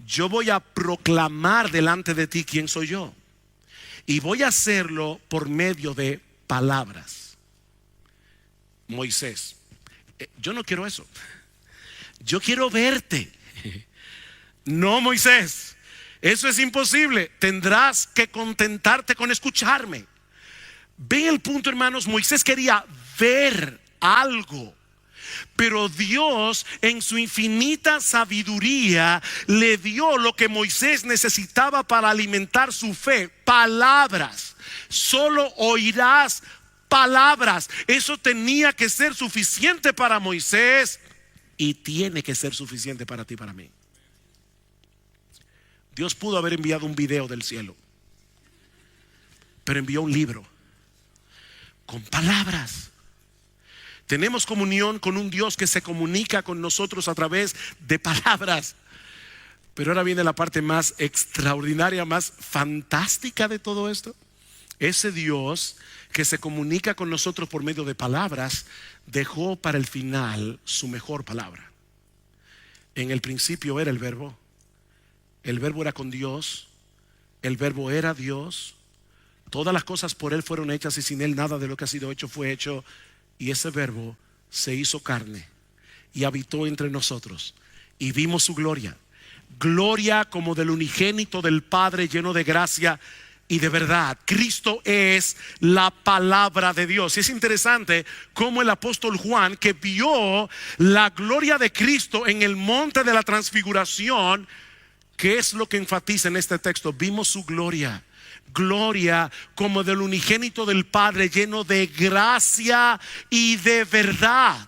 yo voy a proclamar delante de ti quién soy yo, y voy a hacerlo por medio de palabras. Moisés: yo no quiero eso. Yo quiero verte. No, Moisés, eso es imposible. Tendrás que contentarte con escucharme. Ven el punto, hermanos. Moisés quería ver algo, pero Dios en su infinita sabiduría le dio lo que Moisés necesitaba para alimentar su fe: palabras. Solo oirás palabras. Eso tenía que ser suficiente para Moisés y tiene que ser suficiente para ti y para mí. Dios pudo haber enviado un video del cielo, pero envió un libro con palabras. Tenemos comunión con un Dios que se comunica con nosotros a través de palabras. Pero ahora viene la parte más extraordinaria, más fantástica de todo esto. Ese Dios que se comunica con nosotros por medio de palabras dejó para el final su mejor palabra. En el principio era el Verbo. El Verbo era con Dios. El Verbo era Dios. Todas las cosas por Él fueron hechas, y sin Él nada de lo que ha sido hecho fue hecho. Y ese Verbo se hizo carne y habitó entre nosotros, y vimos su gloria. Gloria como del unigénito del Padre, lleno de gracia y de verdad. Cristo es la palabra de Dios. Y es interesante cómo el apóstol Juan, que vio la gloria de Cristo en el monte de la transfiguración, ¿qué es lo que enfatiza en este texto? Vimos su gloria. Gloria como del unigénito del Padre, lleno de gracia y de verdad.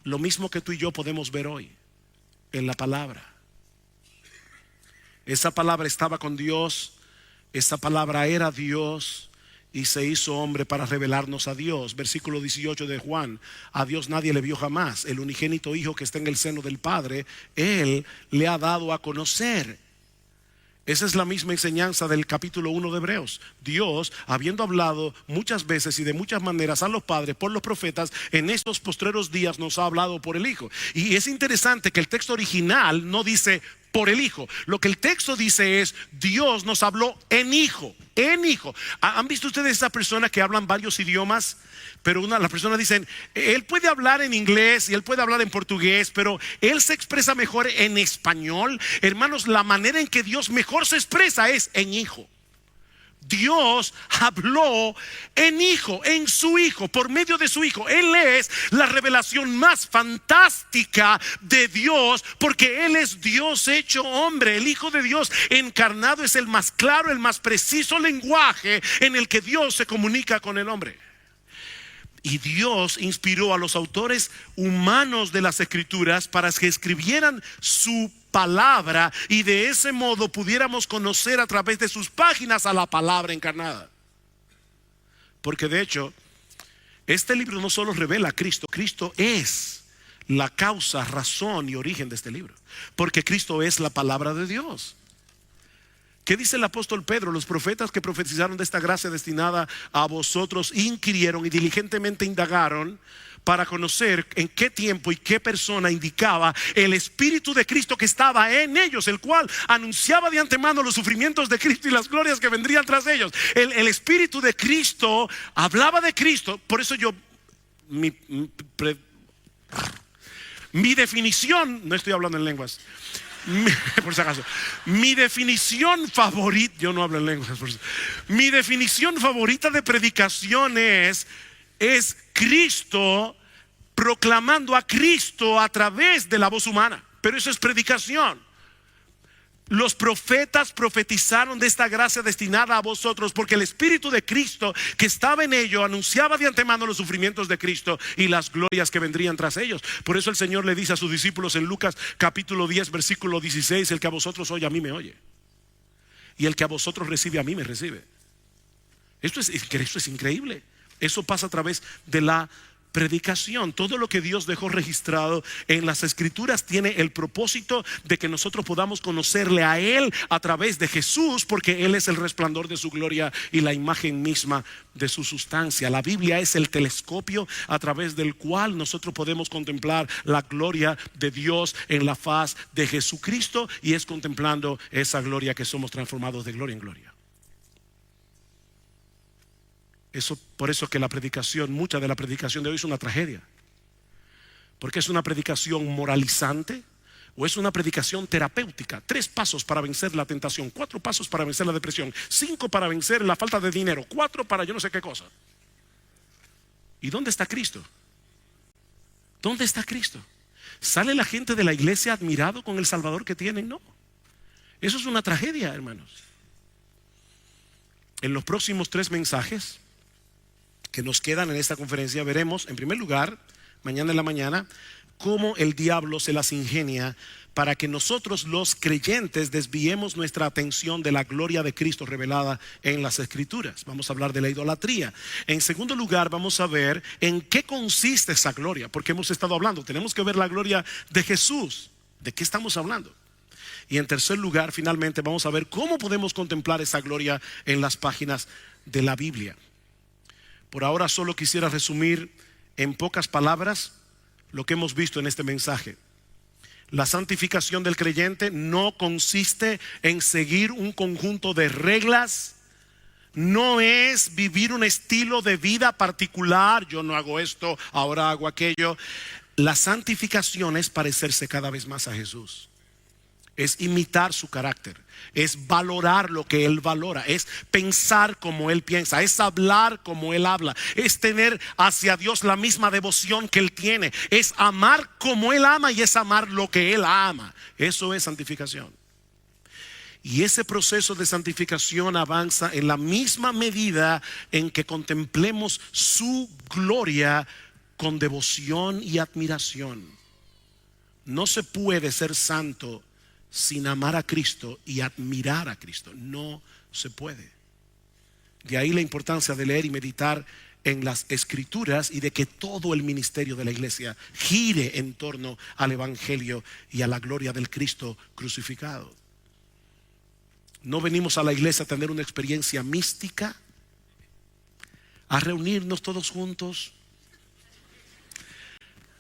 Lo mismo que tú y yo podemos ver hoy en la palabra. Esa palabra estaba con Dios. Esa palabra era Dios y se hizo hombre para revelarnos a Dios. Versículo 18 de Juan: a Dios nadie le vio jamás. El unigénito Hijo que está en el seno del Padre, Él le ha dado a conocer. Esa es la misma enseñanza del capítulo 1 de Hebreos. Dios, habiendo hablado muchas veces y de muchas maneras a los padres por los profetas, en estos postreros días nos ha hablado por el Hijo. Y es interesante que el texto original no dice por el Hijo. Lo que el texto dice es: Dios nos habló en Hijo. En Hijo. ¿Han visto ustedes esas personas que hablan varios idiomas? Pero las personas dicen: él puede hablar en inglés y él puede hablar en portugués, pero él se expresa mejor en español. Hermanos, la manera en que Dios mejor se expresa es en Hijo. Dios habló en su Hijo, por medio de su Hijo. Él es la revelación más fantástica de Dios, porque Él es Dios hecho hombre. El Hijo de Dios encarnado es el más claro, el más preciso lenguaje en el que Dios se comunica con el hombre. Y Dios inspiró a los autores humanos de las Escrituras para que escribieran su palabra, y de ese modo pudiéramos conocer a través de sus páginas a la palabra encarnada. Porque de hecho, este libro no solo revela a Cristo, Cristo es la causa, razón y origen de este libro, porque Cristo es la palabra de Dios. ¿Qué dice el apóstol Pedro? Los profetas que profetizaron de esta gracia destinada a vosotros inquirieron y diligentemente indagaron para conocer en qué tiempo y qué persona indicaba el Espíritu de Cristo que estaba en ellos, el cual anunciaba de antemano los sufrimientos de Cristo y las glorias que vendrían tras ellos. El Espíritu de Cristo hablaba de Cristo. Por eso mi definición, no estoy hablando en lenguas, por si acaso, mi definición favorita, yo no hablo en lenguas, mi definición favorita de predicación es Cristo proclamando a Cristo a través de la voz humana. Pero eso es predicación. Los profetas profetizaron de esta gracia destinada a vosotros, porque el Espíritu de Cristo que estaba en ellos anunciaba de antemano los sufrimientos de Cristo y las glorias que vendrían tras ellos. Por eso el Señor le dice a sus discípulos en Lucas capítulo 10 versículo 16: el que a vosotros oye, a mí me oye, y el que a vosotros recibe, a mí me recibe. Esto es increíble. Eso pasa a través de la predicación. Todo lo que Dios dejó registrado en las Escrituras tiene el propósito de que nosotros podamos conocerle a Él a través de Jesús, porque Él es el resplandor de su gloria y la imagen misma de su sustancia. La Biblia es el telescopio a través del cual nosotros podemos contemplar la gloria de Dios en la faz de Jesucristo, y es contemplando esa gloria que somos transformados de gloria en gloria. Por eso que mucha de la predicación de hoy es una tragedia. Porque es una predicación moralizante o es una predicación terapéutica. 3 pasos para vencer la tentación, 4 pasos para vencer la depresión, 5 para vencer la falta de dinero, 4 para yo no sé qué cosa. ¿Y dónde está Cristo? ¿Dónde está Cristo? ¿Sale la gente de la iglesia admirado con el Salvador que tienen? No. Eso es una tragedia, hermanos. En los próximos 3 mensajes que nos quedan en esta conferencia, veremos en primer lugar, mañana en la mañana, cómo el diablo se las ingenia para que nosotros los creyentes desviemos nuestra atención de la gloria de Cristo revelada en las Escrituras. Vamos a hablar de la idolatría. En segundo lugar, vamos a ver en qué consiste esa gloria, porque hemos estado hablando, tenemos que ver la gloria de Jesús. ¿De qué estamos hablando? Y en tercer lugar, finalmente, vamos a ver cómo podemos contemplar esa gloria en las páginas de la Biblia. Por ahora solo quisiera resumir en pocas palabras lo que hemos visto en este mensaje. La santificación del creyente no consiste en seguir un conjunto de reglas, no es vivir un estilo de vida particular. Yo no hago esto, ahora hago aquello. La santificación es parecerse cada vez más a Jesús. Es imitar su carácter, es valorar lo que Él valora, es pensar como Él piensa, es hablar como Él habla, es tener hacia Dios la misma devoción que Él tiene, es amar como Él ama y es amar lo que Él ama. Eso es santificación. Y ese proceso de santificación avanza en la misma medida en que contemplemos su gloria con devoción y admiración. No se puede ser santo sin amar a Cristo y admirar a Cristo. No se puede. De ahí la importancia de leer y meditar en las Escrituras y de que todo el ministerio de la iglesia gire en torno al Evangelio y a la gloria del Cristo crucificado. No venimos a la iglesia a tener una experiencia mística, a reunirnos todos juntos,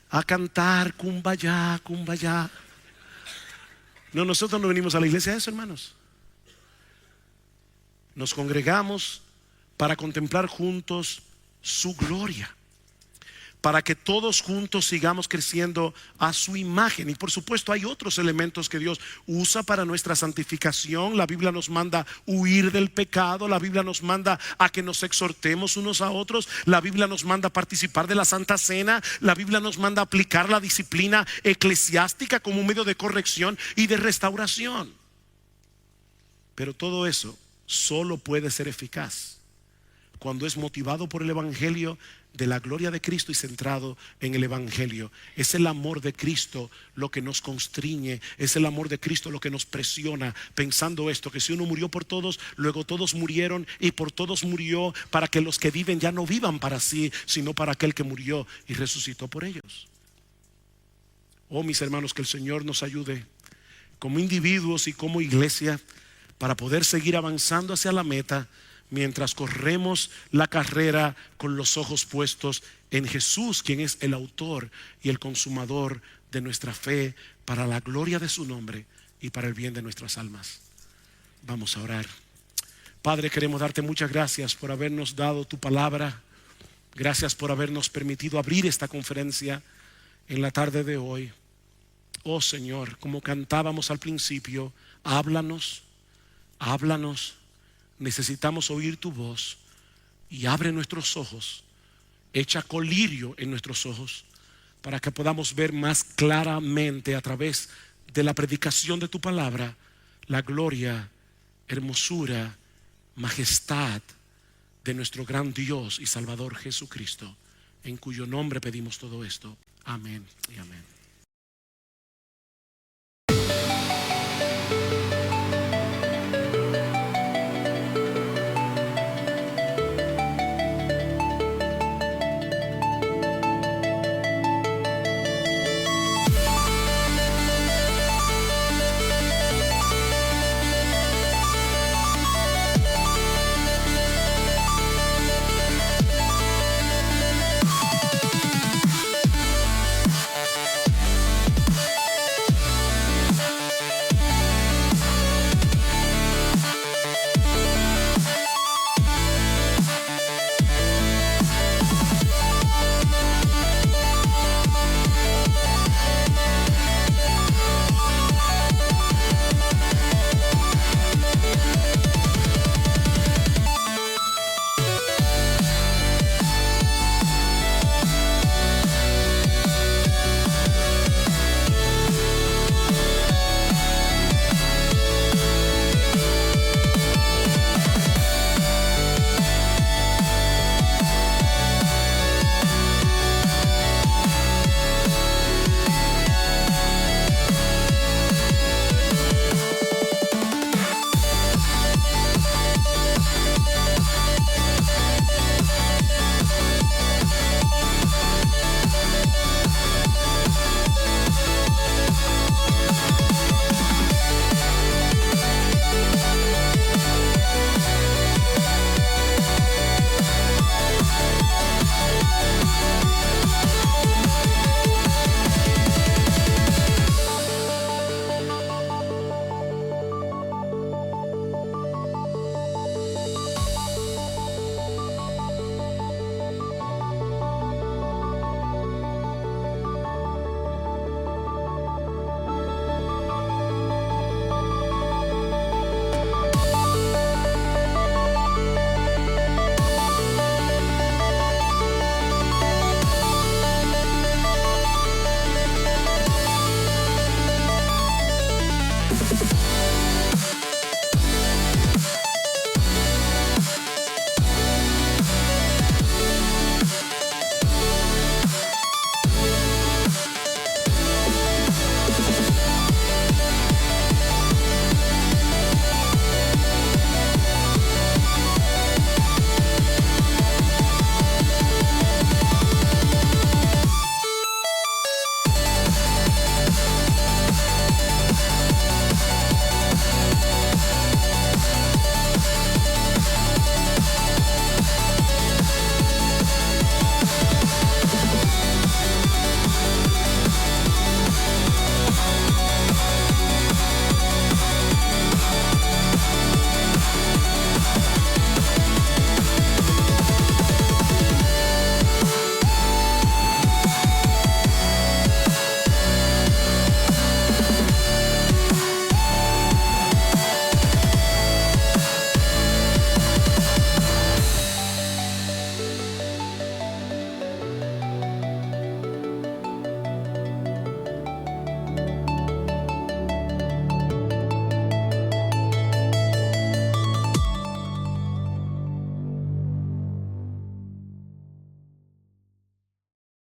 a cantar Kumbaya, Kumbaya. No, nosotros no venimos a la iglesia a eso, hermanos. Nos congregamos para contemplar juntos su gloria, para que todos juntos sigamos creciendo a su imagen. Y por supuesto hay otros elementos que Dios usa para nuestra santificación. La Biblia nos manda huir del pecado, la Biblia nos manda a que nos exhortemos unos a otros, la Biblia nos manda a participar de la Santa Cena, la Biblia nos manda a aplicar la disciplina eclesiástica como un medio de corrección y de restauración. Pero todo eso solo puede ser eficaz cuando es motivado por el Evangelio de la gloria de Cristo y centrado en el Evangelio. Es el amor de Cristo lo que nos constriñe, es el amor de Cristo lo que nos presiona, pensando esto, que si uno murió por todos, luego todos murieron y por todos murió, para que los que viven ya no vivan para sí, sino para aquel que murió y resucitó por ellos. Oh, mis hermanos, que el Señor nos ayude como individuos y como iglesia para poder seguir avanzando hacia la meta, mientras corremos la carrera con los ojos puestos en Jesús, quien es el autor y el consumador de nuestra fe, para la gloria de su nombre y para el bien de nuestras almas. Vamos a orar. Padre, queremos darte muchas gracias por habernos dado tu palabra. Gracias por habernos permitido abrir esta conferencia en la tarde de hoy. Oh Señor, como cantábamos al principio, háblanos, háblanos. Necesitamos oír tu voz, y abre nuestros ojos, echa colirio en nuestros ojos, para que podamos ver más claramente a través de la predicación de tu palabra la gloria, hermosura, majestad de nuestro gran Dios y Salvador Jesucristo, en cuyo nombre pedimos todo esto. Amén y amén.